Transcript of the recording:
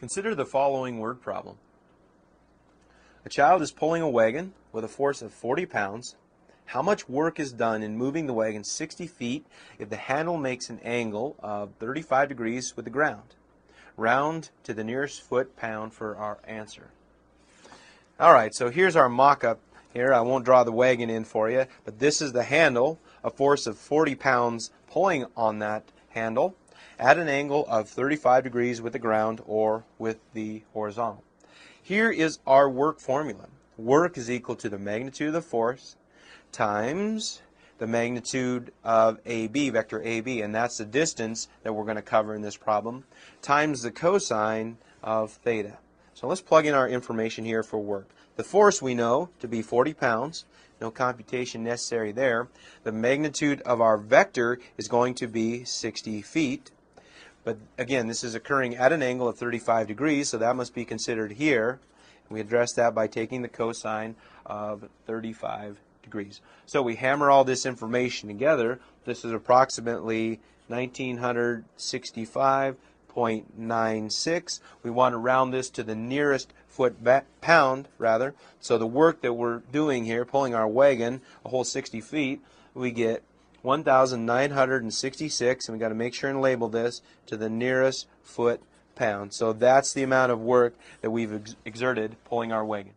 Consider the following word problem. A child is pulling a wagon with a force of 40 pounds. How much work is done in moving the wagon 60 feet if the handle makes an angle of 35 degrees with the ground? Round to the nearest foot-pound for our answer. Alright, so here's our mock-up here. I won't draw the wagon in for you, but this is the handle, a force of 40 pounds pulling on that handle at an angle of 35 degrees with the ground or with the horizontal. Here is our work formula. Work is equal to the magnitude of the force times the magnitude of AB, vector AB, and that's the distance that we're going to cover in this problem, times the cosine of theta. So let's plug in our information here for work. The force we know to be 40 pounds. No computation necessary there. The magnitude of our vector is going to be 60 feet. But again, this is occurring at an angle of 35 degrees, so that must be considered here. We address that by taking the cosine of 35 degrees. So we hammer all this information together. This is approximately 1965.96. We want to round this to the nearest foot-pound, rather. So the work that we're doing here, pulling our wagon a whole 60 feet, we get 1,966, and we've got to make sure and label this to the nearest foot-pound. So that's the amount of work that we've exerted pulling our wagon.